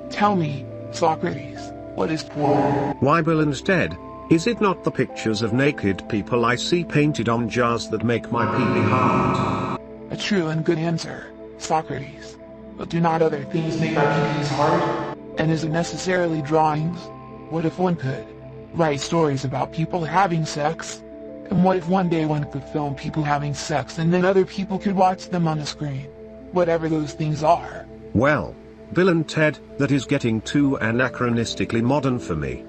Tell me, Socrates, what is porn? Why, Bill and Ted, is it not the pictures of naked people I see painted on jars that make my pee hard? A true and good answer, Socrates. But do not other things make our peepees hard? And is it necessarily drawings? What if one could write stories about people having sex? And what if one day one could film people having sex and then other people could watch them on the screen? Whatever those things are. Well, Bill and Ted, that is getting too anachronistically modern for me.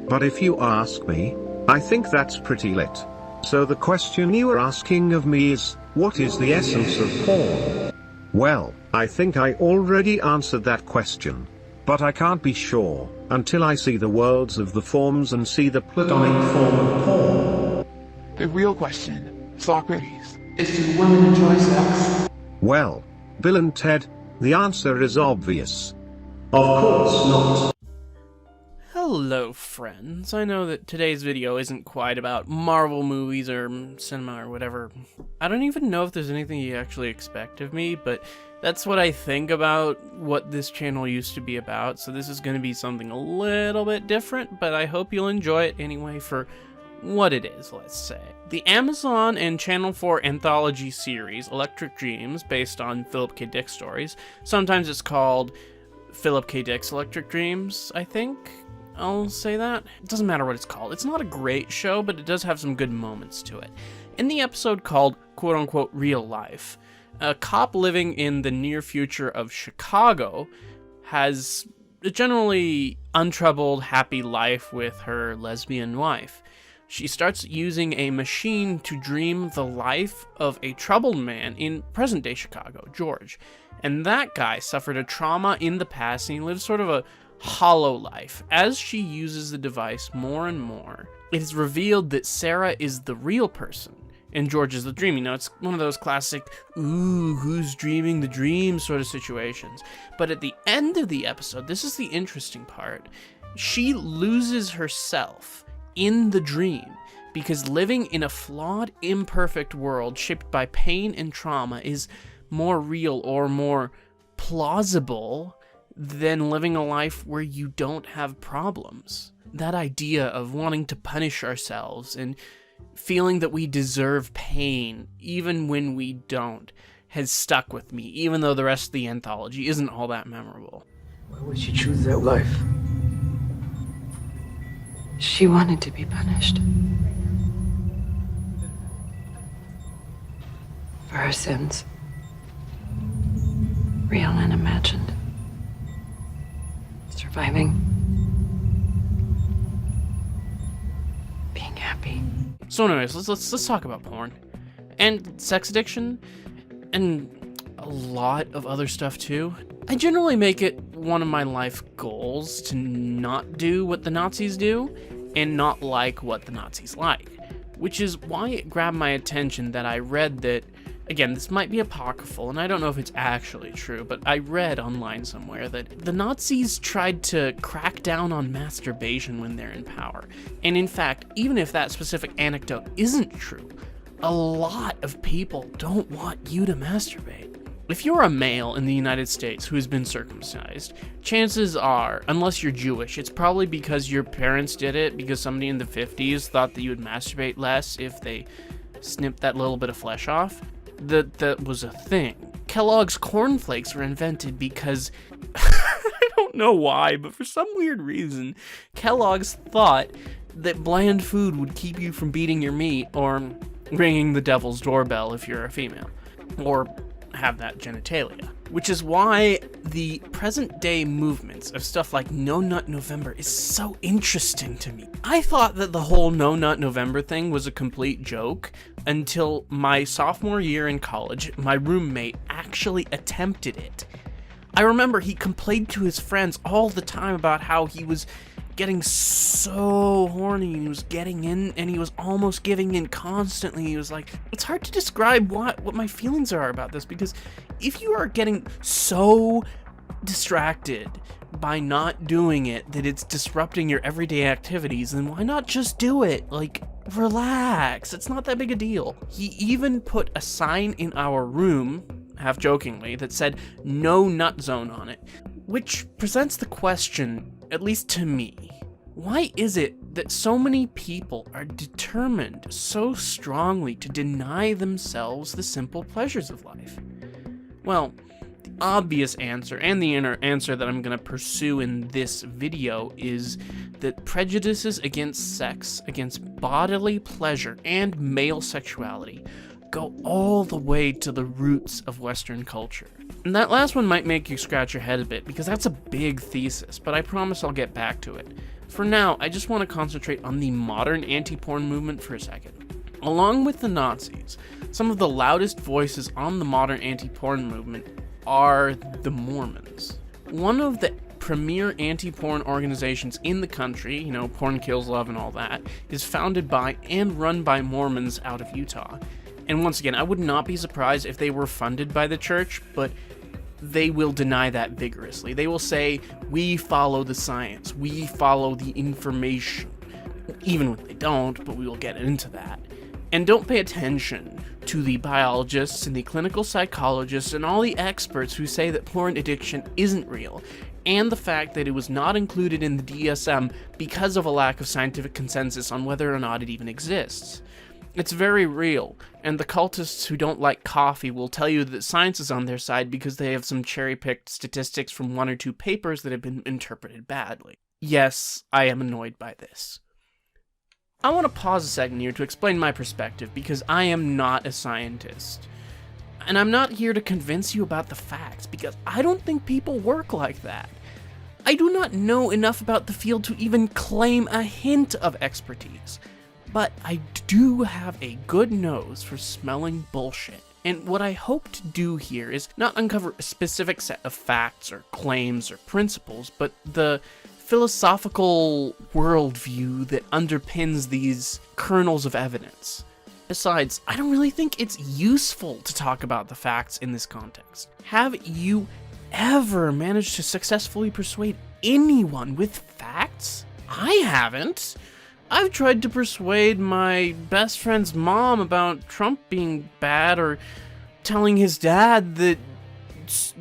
But if you ask me, I think that's pretty lit. So the question you are asking of me is, what is the essence of porn? Well, I think I already answered that question. But I can't be sure, until I see the worlds of the forms and see the platonic form of porn. The real question, Socrates, is do women enjoy sex? Well, Bill and Ted, the answer is obvious. Of course not. Hello friends, I know that today's video isn't quite about Marvel movies or cinema or whatever. I don't even know if there's anything you actually expect of me, but that's what I think about what this channel used to be about, so this is going to be something a little bit different, but I hope you'll enjoy it anyway for what it is, let's say. The Amazon and Channel 4 anthology series, Electric Dreams, based on Philip K. Dick stories. Sometimes it's called Philip K. Dick's Electric Dreams, I think. I'll say that. It doesn't matter what it's called. It's not a great show, but it does have some good moments to it. In the episode called, quote-unquote, Real Life, a cop living in the near future of Chicago has a generally untroubled, happy life with her lesbian wife. She starts using a machine to dream the life of a troubled man in present-day Chicago, George. And that guy suffered a trauma in the past, and he lives sort of a hollow life. As she uses the device more and more, it is revealed that Sarah is the real person, and George is the dream. You know, it's one of those classic, ooh, who's dreaming the dream sort of situations. But at the end of the episode, this is the interesting part, she loses herself in the dream, because living in a flawed, imperfect world shaped by pain and trauma is more real or more plausible than living a life where you don't have problems. That idea of wanting to punish ourselves and feeling that we deserve pain even when we don't has stuck with me, even though the rest of the anthology isn't all that memorable. Why would she choose that life? She wanted to be punished. For her sins. Real and imagined. Surviving. Being happy. So anyways, let's talk about porn. And sex addiction. And a lot of other stuff too. I generally make it one of my life goals to not do what the Nazis do and not like what the Nazis like, which is why it grabbed my attention that I read that, again, this might be apocryphal, and I don't know if it's actually true, but I read online somewhere that the Nazis tried to crack down on masturbation when they're in power. And in fact, even if that specific anecdote isn't true, a lot of people don't want you to masturbate. If you're a male in the United States who has been circumcised, chances are, unless you're Jewish, it's probably because your parents did it, because somebody in the 50s thought that you would masturbate less if they snipped that little bit of flesh off. That was a thing. Kellogg's cornflakes were invented because, I don't know why, but for some weird reason, Kellogg's thought that bland food would keep you from beating your meat or ringing the devil's doorbell if you're a female, or have that genitalia. Which is why the present day movements of stuff like No Nut November is so interesting to me. I thought that the whole No Nut November thing was a complete joke until my sophomore year in college, my roommate actually attempted it. I remember he complained to his friends all the time about how he was getting so horny, and he was getting in, and he was almost giving in constantly. He was like, it's hard to describe what my feelings are about this, because if you are getting so distracted by not doing it that it's disrupting your everyday activities, then why not just do it? Like, relax, it's not that big a deal. He even put a sign in our room, half jokingly, that said no nut zone on it, Which presents the question, at least to me, why is it that so many people are determined so strongly to deny themselves the simple pleasures of life? Well, the obvious answer, and the inner answer that I'm going to pursue in this video, is that prejudices against sex, against bodily pleasure, and male sexuality go all the way to the roots of Western culture. And that last one might make you scratch your head a bit, because that's a big thesis, but I promise I'll get back to it. For now, I just want to concentrate on the modern anti-porn movement for a second. Along with the Nazis, some of the loudest voices on the modern anti-porn movement are the Mormons. One of the premier anti-porn organizations in the country, Porn Kills Love and all that, is founded by and run by Mormons out of Utah. And once again, I would not be surprised if they were funded by the church, but they will deny that vigorously. They will say, we follow the science, we follow the information, even when they don't, but we will get into that. And don't pay attention to the biologists and the clinical psychologists and all the experts who say that porn addiction isn't real, and the fact that it was not included in the DSM because of a lack of scientific consensus on whether or not it even exists. It's very real, and the cultists who don't like coffee will tell you that science is on their side because they have some cherry-picked statistics from 1 or 2 papers that have been interpreted badly. Yes, I am annoyed by this. I want to pause a second here to explain my perspective, because I am not a scientist. And I'm not here to convince you about the facts, because I don't think people work like that. I do not know enough about the field to even claim a hint of expertise. But I do have a good nose for smelling bullshit. And what I hope to do here is not uncover a specific set of facts or claims or principles, but the philosophical worldview that underpins these kernels of evidence. Besides, I don't really think it's useful to talk about the facts in this context. Have you ever managed to successfully persuade anyone with facts? I haven't. I've tried to persuade my best friend's mom about Trump being bad, or telling his dad that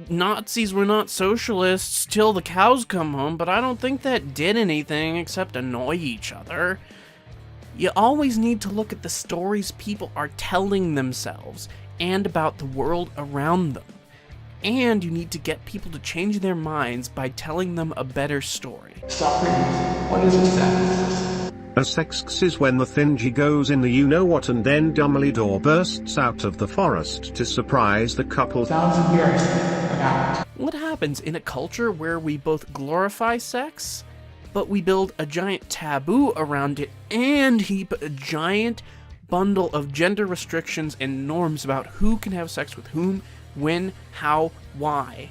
Nazis were not socialists till the cows come home, but I don't think that did anything except annoy each other. You always need to look at the stories people are telling themselves and about the world around them. And you need to get people to change their minds by telling them a better story. Socrates, what is a sex? A sex is when the thingy goes in the you-know-what and then Dumbledore bursts out of the forest to surprise the couple. Sounds embarrassing, but not. What happens in a culture where we both glorify sex, but we build a giant taboo around it and heap a giant bundle of gender restrictions and norms about who can have sex with whom, when, how, why,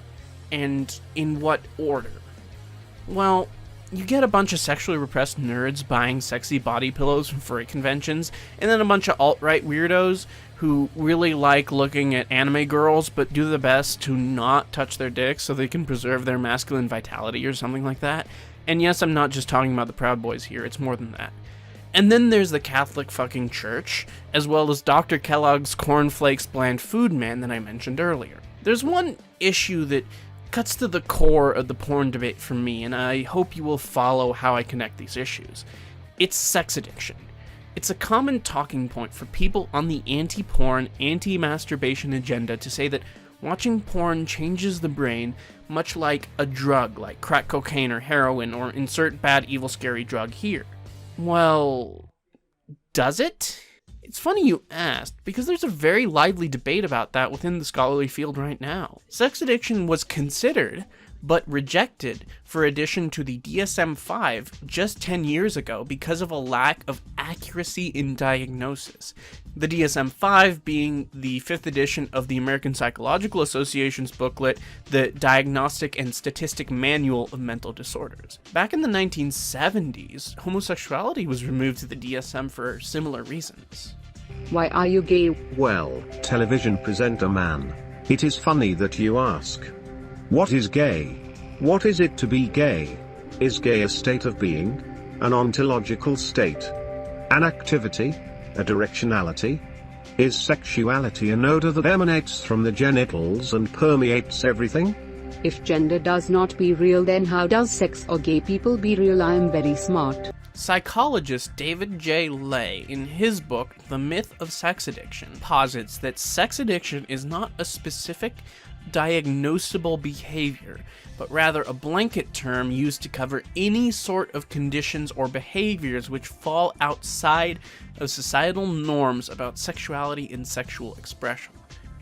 and in what order? Well, you get a bunch of sexually repressed nerds buying sexy body pillows from furry conventions, and then a bunch of alt-right weirdos who really like looking at anime girls but do their best to not touch their dicks so they can preserve their masculine vitality or something like that. And yes, I'm not just talking about the Proud Boys here, it's more than that. And then there's the Catholic fucking church, as well as Dr. Kellogg's Cornflakes Bland Food Man that I mentioned earlier. There's one issue that cuts to the core of the porn debate for me, and I hope you will follow how I connect these issues. It's sex addiction. It's a common talking point for people on the anti-porn, anti-masturbation agenda to say that watching porn changes the brain, much like a drug, like crack cocaine or heroin, or insert bad, evil, scary drug here. Well, does it? It's funny you asked, because there's a very lively debate about that within the scholarly field right now. Sex addiction was considered, but rejected for addition to the DSM-5 just 10 years ago because of a lack of accuracy in diagnosis. The DSM-5 being the 5th edition of the American Psychological Association's booklet, the Diagnostic and Statistic Manual of Mental Disorders. Back in the 1970s, homosexuality was removed to the DSM for similar reasons. Why are you gay? Well, television presenter man, it is funny that you ask. What is gay? What is it to be gay? Is gay a state of being? An ontological state? An activity? A directionality? Is sexuality an odor that emanates from the genitals and permeates everything? If gender does not be real, then how does sex or gay people be real? I am very smart. Psychologist David J. Ley, in his book, The Myth of Sex Addiction, posits that sex addiction is not a specific, diagnosable behavior, but rather a blanket term used to cover any sort of conditions or behaviors which fall outside of societal norms about sexuality and sexual expression.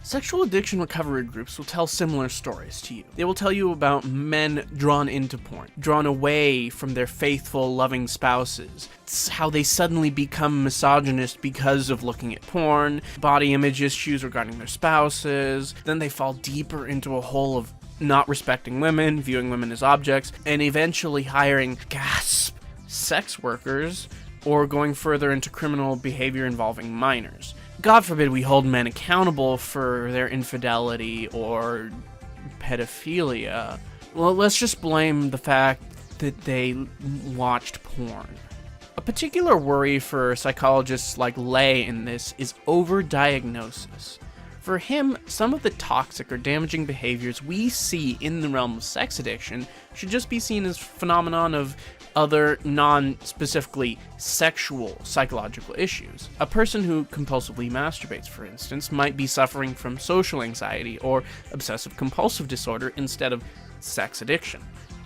Sexual addiction recovery groups will tell similar stories to you. They will tell you about men drawn into porn, drawn away from their faithful, loving spouses. It's how they suddenly become misogynist because of looking at porn, body image issues regarding their spouses. Then they fall deeper into a hole of not respecting women, viewing women as objects, and eventually hiring, gasp, sex workers, or going further into criminal behavior involving minors. God forbid we hold men accountable for their infidelity or pedophilia. Well, let's just blame the fact that they watched porn. A particular worry for psychologists like Ley in this is overdiagnosis. For him, some of the toxic or damaging behaviors we see in the realm of sex addiction should just be seen as phenomenon of other non-specifically sexual psychological issues. A person who compulsively masturbates, for instance, might be suffering from social anxiety or obsessive-compulsive disorder instead of sex addiction.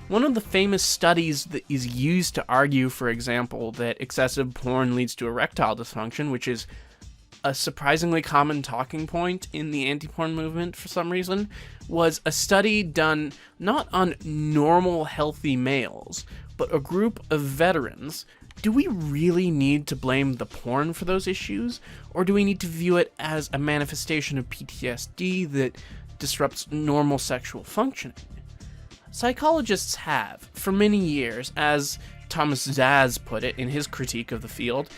One of the famous studies that is used to argue, for example, that excessive porn leads to erectile dysfunction, which is a surprisingly common talking point in the anti-porn movement for some reason, was a study done not on normal healthy males, but a group of veterans. Do we really need to blame the porn for those issues? Or do we need to view it as a manifestation of PTSD that disrupts normal sexual functioning? Psychologists have, for many years, as Thomas Zaz put it in his critique of the field,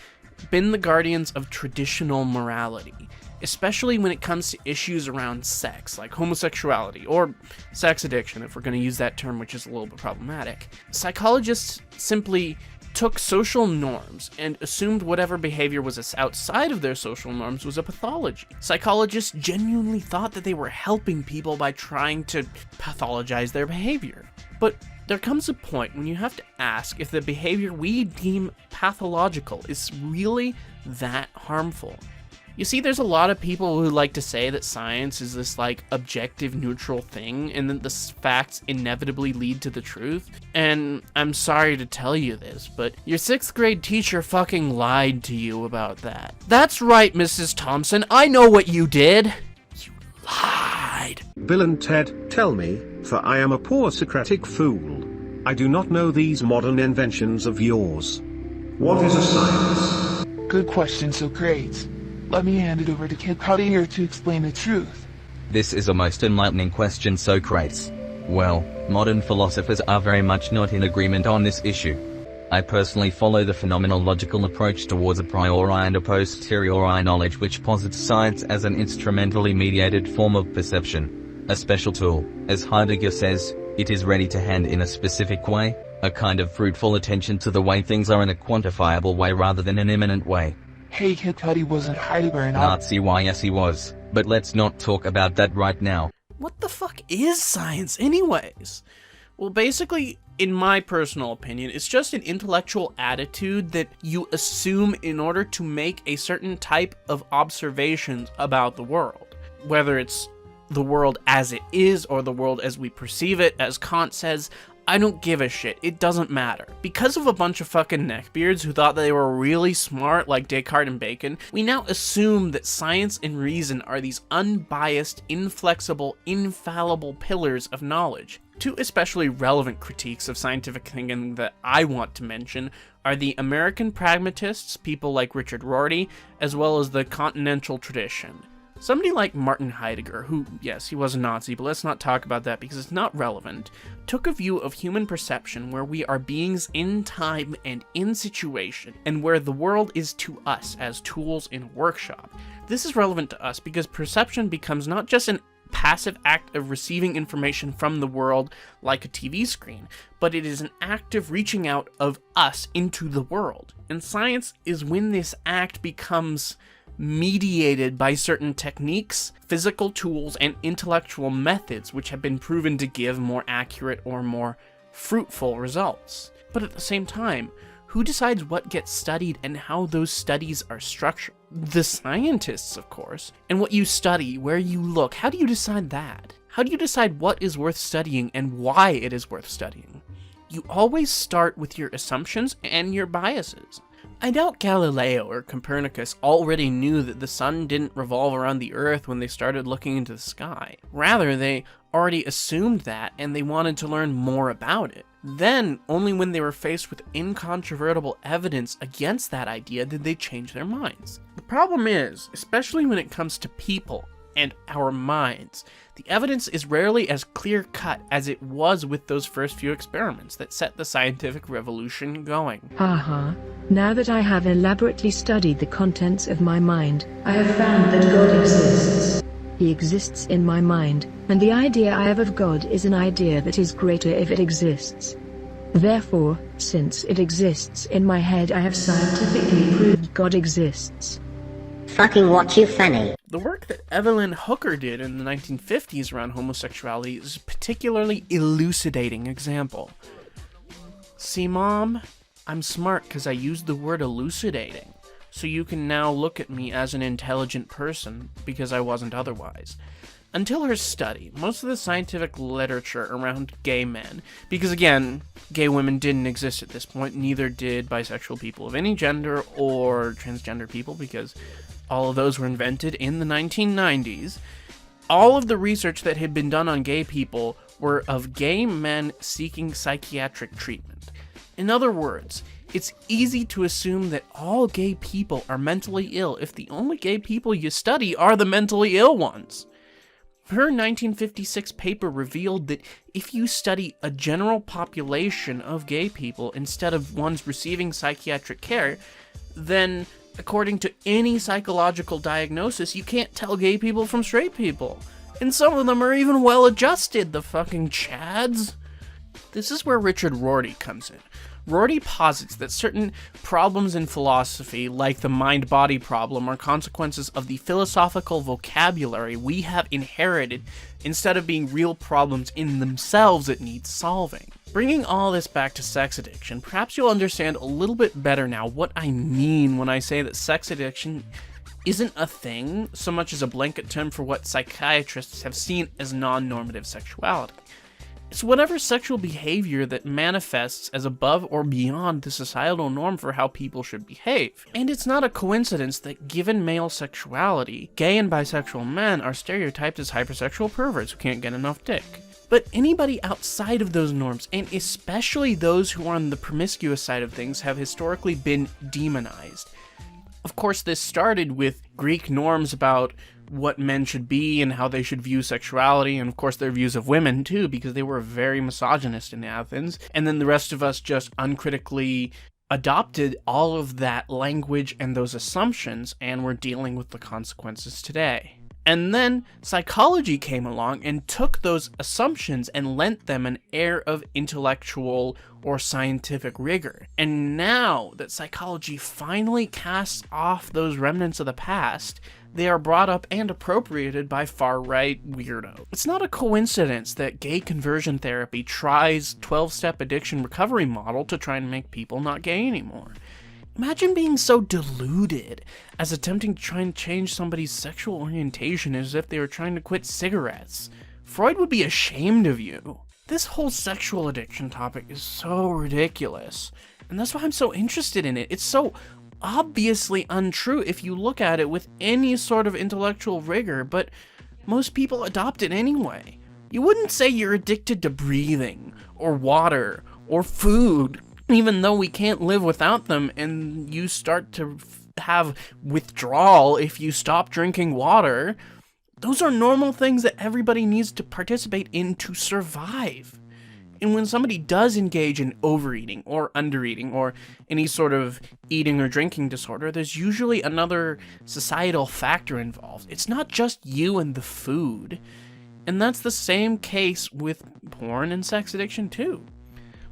been the guardians of traditional morality, especially when it comes to issues around sex, like homosexuality, or sex addiction, if we're going to use that term, which is a little bit problematic. Psychologists simply took social norms and assumed whatever behavior was outside of their social norms was a pathology. Psychologists genuinely thought that they were helping people by trying to pathologize their behavior. But there comes a point when you have to ask if the behavior we deem pathological is really that harmful. You see, there's a lot of people who like to say that science is this, like, objective, neutral thing, and that the facts inevitably lead to the truth. And I'm sorry to tell you this, but your 6th grade teacher fucking lied to you about that. That's right, Mrs. Thompson, I know what you did. You lied. Bill and Ted, tell me, for I am a poor Socratic fool. I do not know these modern inventions of yours. What is a science? Good question, Socrates. Let me hand it over to Kid Cudi here to explain the truth. This is a most enlightening question, Socrates. Well, modern philosophers are very much not in agreement on this issue. I personally follow the phenomenological approach towards a priori and a posteriori knowledge which posits science as an instrumentally mediated form of perception, a special tool. As Heidegger says, it is ready to hand in a specific way, a kind of fruitful attention to the way things are in a quantifiable way rather than an immanent way. Hey, Kid Cudi wasn't Heidegger and Nazi, why yes he was, but let's not talk about that right now. What the fuck is science anyways? Well, basically, in my personal opinion, it's just an intellectual attitude that you assume in order to make a certain type of observations about the world. Whether it's the world as it is or the world as we perceive it, as Kant says, I don't give a shit. It doesn't matter. Because of a bunch of fucking neckbeards who thought they were really smart like Descartes and Bacon, we now assume that science and reason are these unbiased, inflexible, infallible pillars of knowledge. Two especially relevant critiques of scientific thinking that I want to mention are the American pragmatists, people like Richard Rorty, as well as the continental tradition. Somebody like Martin Heidegger, who, yes, he was a Nazi, but let's not talk about that because it's not relevant, took a view of human perception where we are beings in time and in situation, and where the world is to us as tools in a workshop. This is relevant to us because perception becomes not just an passive act of receiving information from the world like a TV screen, but it is an active reaching out of us into the world. And science is when this act becomes mediated by certain techniques, physical tools, and intellectual methods which have been proven to give more accurate or more fruitful results. But at the same time, who decides what gets studied and how those studies are structured? The scientists, of course. And what you study, where you look, how do you decide that? How do you decide what is worth studying and why it is worth studying? You always start with your assumptions and your biases. I doubt Galileo or Copernicus already knew that the sun didn't revolve around the earth when they started looking into the sky. Rather, they already assumed that and they wanted to learn more about it. Then, only when they were faced with incontrovertible evidence against that idea did they change their minds. The problem is, especially when it comes to people and our minds, the evidence is rarely as clear-cut as it was with those first few experiments that set the scientific revolution going. Haha. Now that I have elaborately studied the contents of my mind, I have found that God exists. He exists in my mind, and the idea I have of God is an idea that is greater if it exists. Therefore, since it exists in my head, I have scientifically proved God exists. Fucking what you funny. The work that Evelyn Hooker did in the 1950s around homosexuality is a particularly elucidating example. See, Mom, I'm smart because I used the word elucidating, so you can now look at me as an intelligent person because I wasn't otherwise. Until her study, most of the scientific literature around gay men, because again, gay women didn't exist at this point, neither did bisexual people of any gender or transgender people, because all of those were invented in the 1990s. All of the research that had been done on gay people were of gay men seeking psychiatric treatment. In other words, it's easy to assume that all gay people are mentally ill if the only gay people you study are the mentally ill ones. Her 1956 paper revealed that if you study a general population of gay people instead of ones receiving psychiatric care, then, according to any psychological diagnosis, you can't tell gay people from straight people. And some of them are even well-adjusted, the fucking chads. This is where Richard Rorty comes in. Rorty posits that certain problems in philosophy, like the mind-body problem, are consequences of the philosophical vocabulary we have inherited instead of being real problems in themselves that need solving. Bringing all this back to sex addiction, perhaps you'll understand a little bit better now what I mean when I say that sex addiction isn't a thing so much as a blanket term for what psychiatrists have seen as non-normative sexuality. It's whatever sexual behavior that manifests as above or beyond the societal norm for how people should behave. And it's not a coincidence that given male sexuality, gay and bisexual men are stereotyped as hypersexual perverts who can't get enough dick. But anybody outside of those norms, and especially those who are on the promiscuous side of things, have historically been demonized. Of course, this started with Greek norms about what men should be and how they should view sexuality, and of course their views of women too, because they were very misogynist in Athens. And then the rest of us just uncritically adopted all of that language and those assumptions, and we're dealing with the consequences today. And then psychology came along and took those assumptions and lent them an air of intellectual or scientific rigor. And now that psychology finally casts off those remnants of the past, they are brought up and appropriated by far-right weirdos. It's not a coincidence that gay conversion therapy tries 12-step addiction recovery model to try and make people not gay anymore. Imagine being so deluded as attempting to try and change somebody's sexual orientation as if they were trying to quit cigarettes. Freud would be ashamed of you. This whole sexual addiction topic is so ridiculous, and that's why I'm so interested in it. It's so obviously untrue if you look at it with any sort of intellectual rigor, but most people adopt it anyway. You wouldn't say you're addicted to breathing, or water, or food, even though we can't live without them, and you start to have withdrawal if you stop drinking water. Those are normal things that everybody needs to participate in to survive. And when somebody does engage in overeating or undereating or any sort of eating or drinking disorder, there's usually another societal factor involved. It's not just you and the food. And that's the same case with porn and sex addiction too.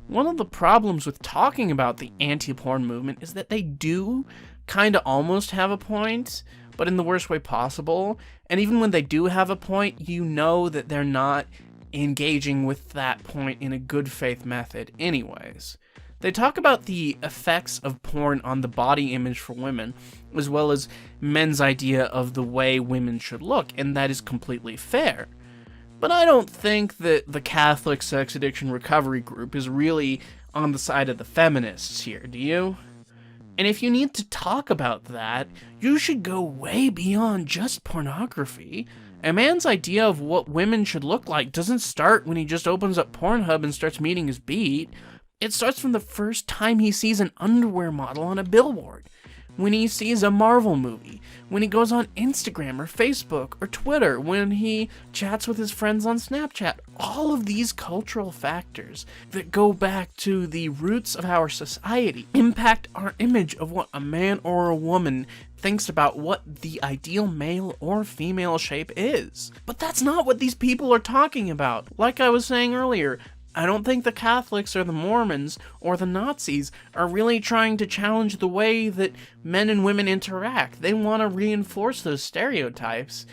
One of the problems with talking about the anti-porn movement is that they do kind of almost have a point, but in the worst way possible. And even when they do have a point, you know that they're not engaging with that point in a good faith method anyways. They talk about the effects of porn on the body image for women, as well as men's idea of the way women should look, and that is completely fair. But I don't think that the Catholic sex addiction recovery group is really on the side of the feminists here, do you? And if you need to talk about that, you should go way beyond just pornography. A man's idea of what women should look like doesn't start when he just opens up Pornhub and starts meeting his beat. It starts from the first time he sees an underwear model on a billboard, when he sees a Marvel movie, when he goes on Instagram or Facebook or Twitter, when he chats with his friends on Snapchat. All of these cultural factors that go back to the roots of our society impact our image of what a man or a woman thinks about what the ideal male or female shape is. But that's not what these people are talking about. Like I was saying earlier, I don't think the Catholics or the Mormons or the Nazis are really trying to challenge the way that men and women interact. They want to reinforce those stereotypes,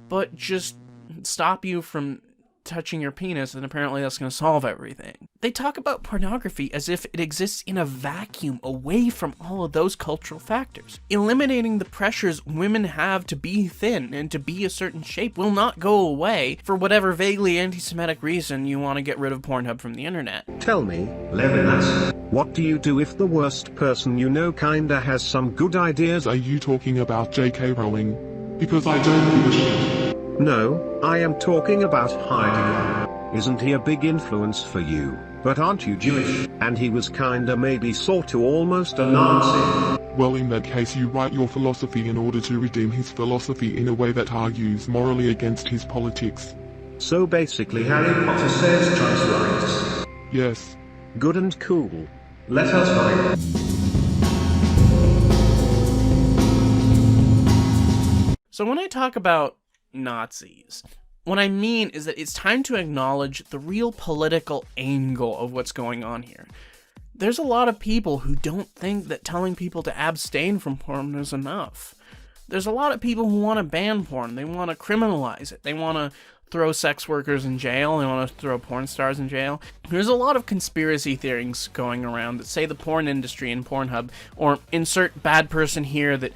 but just stop you from touching your penis, and apparently that's going to solve everything. They talk about pornography as if it exists in a vacuum away from all of those cultural factors. Eliminating the pressures women have to be thin and to be a certain shape will not go away for whatever vaguely anti-Semitic reason you want to get rid of Pornhub from the internet. Tell me, Levinas, what do you do if the worst person you know kinda has some good ideas? Are you talking about J.K. Rowling? Because I don't give a shit. No, I am talking about Heidegger. Isn't he a big influence for you? But aren't you Jewish? And he was kinda maybe sort of almost a Nazi. Well, in that case you write your philosophy in order to redeem his philosophy in a way that argues morally against his politics. So basically Harry Potter says trans rights. Yes. Good and cool. Let us write. So when I talk about Nazis, what I mean is that it's time to acknowledge the real political angle of what's going on here. There's a lot of people who don't think that telling people to abstain from porn is enough. There's a lot of people who want to ban porn. They want to criminalize it. They want to throw sex workers in jail. They want to throw porn stars in jail. There's a lot of conspiracy theories going around that say the porn industry and Pornhub, or insert bad person here that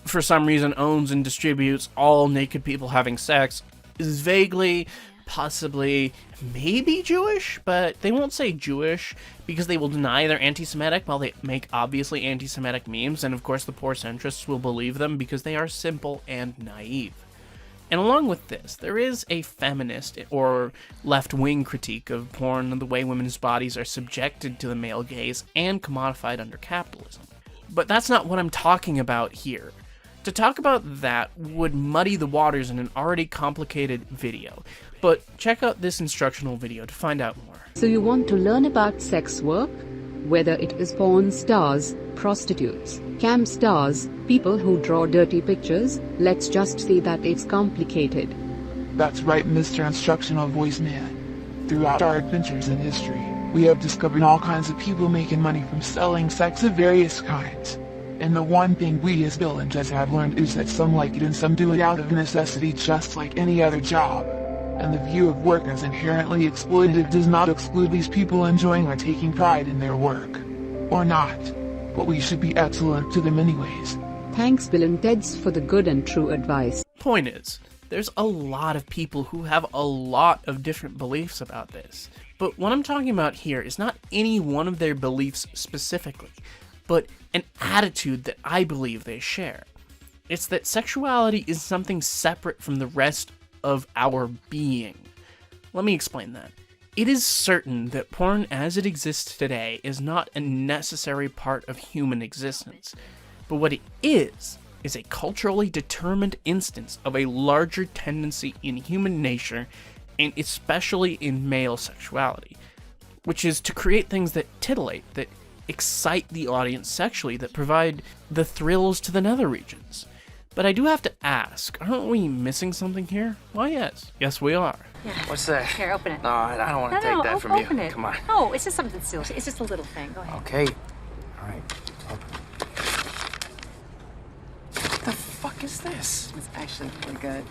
for some reason owns and distributes all naked people having sex, is vaguely, possibly, maybe Jewish, but they won't say Jewish because they will deny they're anti-Semitic while they make obviously anti-Semitic memes, and of course the poor centrists will believe them because they are simple and naive. And along with this, there is a feminist or left-wing critique of porn and the way women's bodies are subjected to the male gaze and commodified under capitalism. But that's not what I'm talking about here. To talk about that would muddy the waters in an already complicated video, but check out this instructional video to find out more. So you want to learn about sex work? Whether it is porn stars, prostitutes, cam stars, people who draw dirty pictures, let's just say that it's complicated. That's right, Mr. Instructional Voice Man. Throughout our adventures in history, we have discovered all kinds of people making money from selling sex of various kinds. And the one thing we as villains have learned is that some like it and some do it out of necessity just like any other job. And the view of work as inherently exploitative does not exclude these people enjoying or taking pride in their work. Or not. But we should be excellent to them anyways. Thanks Bill and Ted's for the good and true advice. Point is, there's a lot of people who have a lot of different beliefs about this. But what I'm talking about here is not any one of their beliefs specifically, but an attitude that I believe they share. It's that sexuality is something separate from the rest of our being. Let me explain that. It is certain that porn as it exists today is not a necessary part of human existence, but what it is a culturally determined instance of a larger tendency in human nature, and especially in male sexuality, which is to create things that titillate, that excite the audience sexually, that provide the thrills to the nether regions. But I do have to ask, aren't we missing something here? Why, yes. Yes, we are. Yeah. What's that? Here, open it. No, I don't want to take that from open you. It. Come on. No, it's just something silly. It's just a little thing. Go ahead. Okay. All right. Open. What the fuck is this? It's actually pretty good.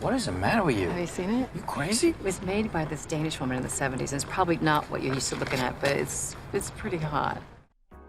What is the matter with you? Have you seen it? You crazy? It was made by this Danish woman in the 70s. It's probably not what you're used to looking at, but it's pretty hot.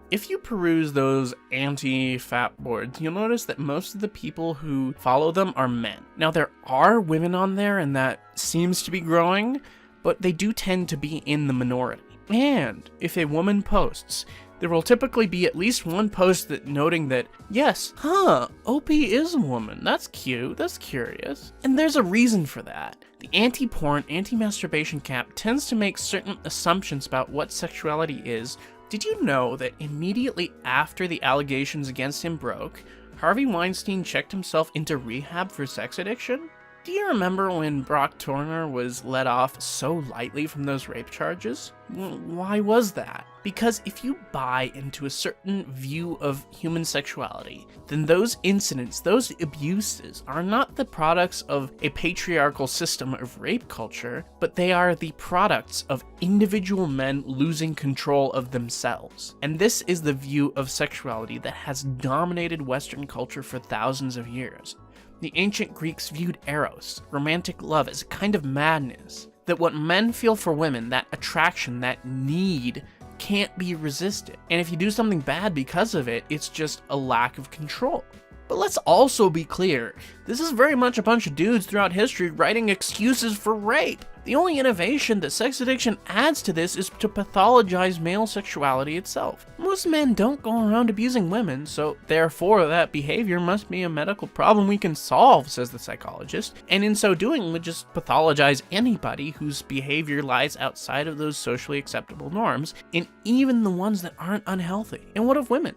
If you peruse those anti-fap boards, you'll notice that most of the people who follow them are men. Now, there are women on there, and that seems to be growing, but they do tend to be in the minority. And if a woman posts, there will typically be at least one post that noting that, yes, OP is a woman. That's cute. That's curious. And there's a reason for that. The anti-porn, anti-masturbation camp tends to make certain assumptions about what sexuality is. Did you know that immediately after the allegations against him broke, Harvey Weinstein checked himself into rehab for sex addiction? Do you remember when Brock Turner was let off so lightly from those rape charges? Why was that? Because if you buy into a certain view of human sexuality, then those incidents, those abuses, are not the products of a patriarchal system of rape culture, but they are the products of individual men losing control of themselves. And this is the view of sexuality that has dominated Western culture for thousands of years. The ancient Greeks viewed eros, romantic love, as a kind of madness. That what men feel for women, that attraction, that need, can't be resisted. And if you do something bad because of it, it's just a lack of control. But let's also be clear, this is very much a bunch of dudes throughout history writing excuses for rape. The only innovation that sex addiction adds to this is to pathologize male sexuality itself. Most men don't go around abusing women, so therefore that behavior must be a medical problem we can solve, says the psychologist, and in so doing would just pathologize anybody whose behavior lies outside of those socially acceptable norms, and even the ones that aren't unhealthy. And what of women?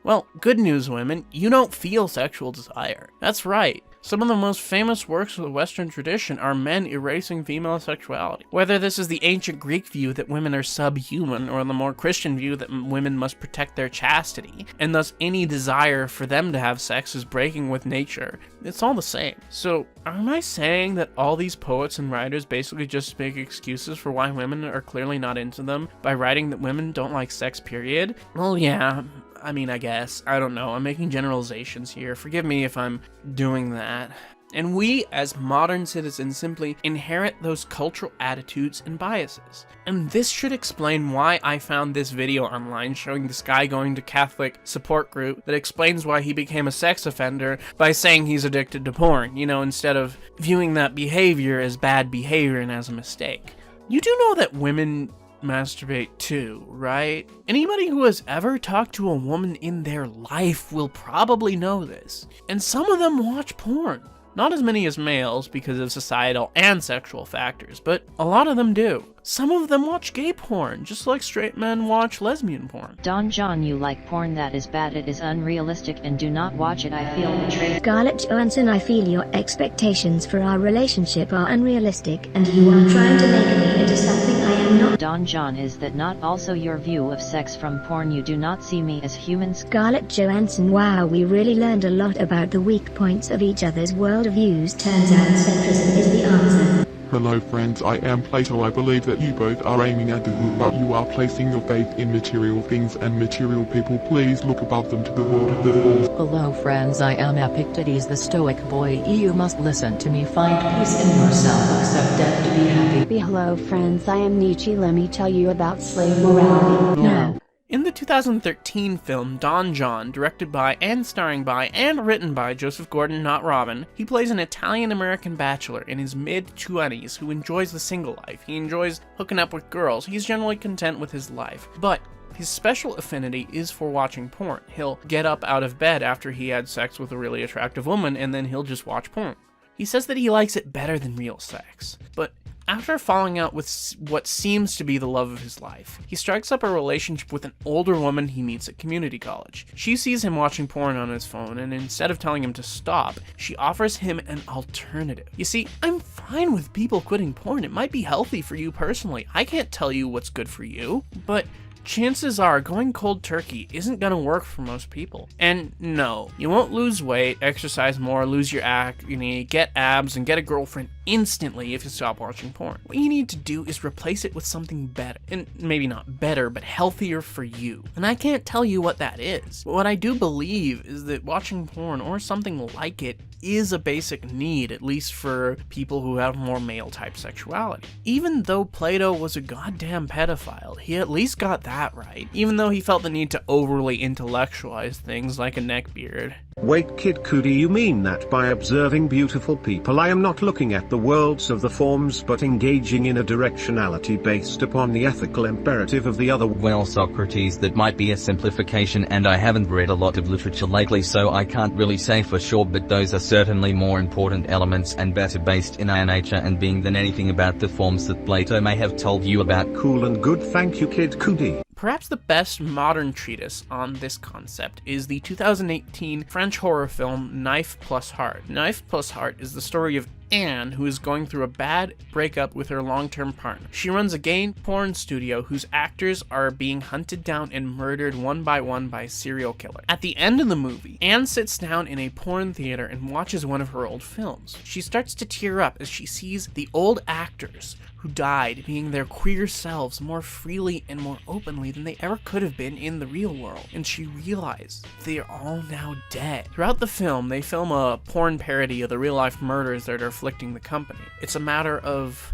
Well, good news, women, you don't feel sexual desire. That's right. Some of the most famous works of the Western tradition are men erasing female sexuality. Whether this is the ancient Greek view that women are subhuman, or the more Christian view that women must protect their chastity, and thus any desire for them to have sex is breaking with nature, it's all the same. So, am I saying that all these poets and writers basically just make excuses for why women are clearly not into them by writing that women don't like sex, period? Well, yeah. I mean, I guess. I don't know. I'm making generalizations here. Forgive me if I'm doing that. And we, as modern citizens, simply inherit those cultural attitudes and biases. And this should explain why I found this video online showing this guy going to Catholic support group that explains why he became a sex offender by saying he's addicted to porn, you know, instead of viewing that behavior as bad behavior and as a mistake. You do know that women masturbate too, right? Anybody who has ever talked to a woman in their life will probably know this. And some of them watch porn. Not as many as males because of societal and sexual factors, but a lot of them do. Some of them watch gay porn, just like straight men watch lesbian porn. Don Jon, you like porn that is bad, it is unrealistic, and do not watch it. I feel betrayed. Scarlett Johansson, I feel your expectations for our relationship are unrealistic, and you are trying to make me into something I am not. Don Jon, is that not also your view of sex from porn? You do not see me as human. Scarlett Johansson, wow, we really learned a lot about the weak points of each other's worldviews. Turns out centrism is the answer. Hello friends, I am Plato. I believe that you both are aiming at the good, but you are placing your faith in material things and material people. Please look above them to the world of the forms. Hello friends, I am Epictetus the Stoic boy. You must listen to me, find peace in yourself, accept death to be happy. Hello friends, I am Nietzsche. Let me tell you about slave morality. No. In the 2013 film Don Jon, directed by and starring by and written by Joseph Gordon, not Robin, he plays an Italian-American bachelor in his mid-20s who enjoys the single life. He enjoys hooking up with girls. He's generally content with his life. But his special affinity is for watching porn. He'll get up out of bed after he had sex with a really attractive woman, and then he'll just watch porn. He says that he likes it better than real sex. But after falling out with what seems to be the love of his life, he strikes up a relationship with an older woman he meets at community college. She sees him watching porn on his phone, and instead of telling him to stop, she offers him an alternative. You see, I'm fine with people quitting porn. It might be healthy for you personally. I can't tell you what's good for you, but chances are going cold turkey isn't gonna work for most people. And no, you won't lose weight, exercise more, lose your acne, get abs, and get a girlfriend instantly if you stop watching porn. What you need to do is replace it with something better. And maybe not better, but healthier for you. And I can't tell you what that is. But what I do believe is that watching porn or something like it is a basic need, at least for people who have more male-type sexuality. Even though Plato was a goddamn pedophile, he at least got that right, even though he felt the need to overly intellectualize things like a neckbeard. Wait, Kid Cudi, you mean that by observing beautiful people I am not looking at the worlds of the forms but engaging in a directionality based upon the ethical imperative of the other? Well, Socrates, that might be a simplification, and I haven't read a lot of literature lately, so I can't really say for sure, but those are certainly more important elements and better based in our nature and being than anything about the forms that Plato may have told you about. Cool and good, thank you, Kid Cudi. Perhaps the best modern treatise on this concept is the 2018 French horror film Knife Plus Heart. Knife Plus Heart is the story of Anne, who is going through a bad breakup with her long-term partner. She runs a gay porn studio whose actors are being hunted down and murdered one by one by a serial killer. At the end of the movie, Anne sits down in a porn theater and watches one of her old films. She starts to tear up as she sees the old actors who died being their queer selves more freely and more openly than they ever could have been in the real world. And she realized they are all now dead. Throughout the film, they film a porn parody of the real-life murders that are afflicting the company. It's a matter of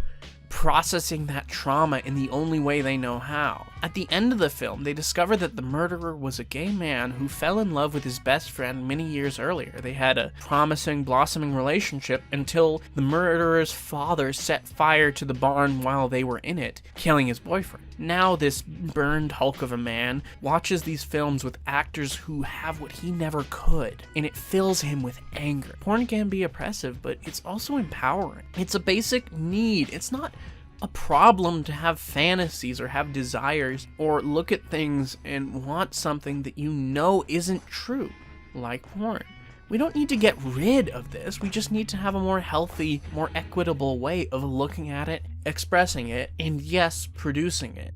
processing that trauma in the only way they know how. At the end of the film, they discover that the murderer was a gay man who fell in love with his best friend many years earlier. They had a promising, blossoming relationship until the murderer's father set fire to the barn while they were in it, killing his boyfriend. Now this burned hulk of a man watches these films with actors who have what he never could, and it fills him with anger. Porn can be oppressive, but it's also empowering. It's a basic need. It's not a problem to have fantasies or have desires or look at things and want something that you know isn't true, like porn. We don't need to get rid of this, we just need to have a more healthy, more equitable way of looking at it, expressing it, and yes, producing it.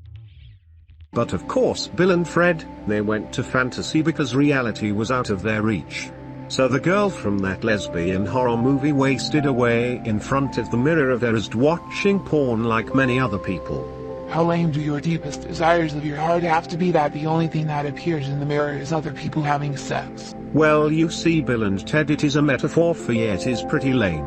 But of course, Bill and Fred, they went to fantasy because reality was out of their reach. So the girl from that lesbian horror movie wasted away in front of the mirror of hers watching porn like many other people. How lame do your deepest desires of your heart have to be that the only thing that appears in the mirror is other people having sex? Well, you see, Bill and Ted, it is a metaphor for yet is pretty lame.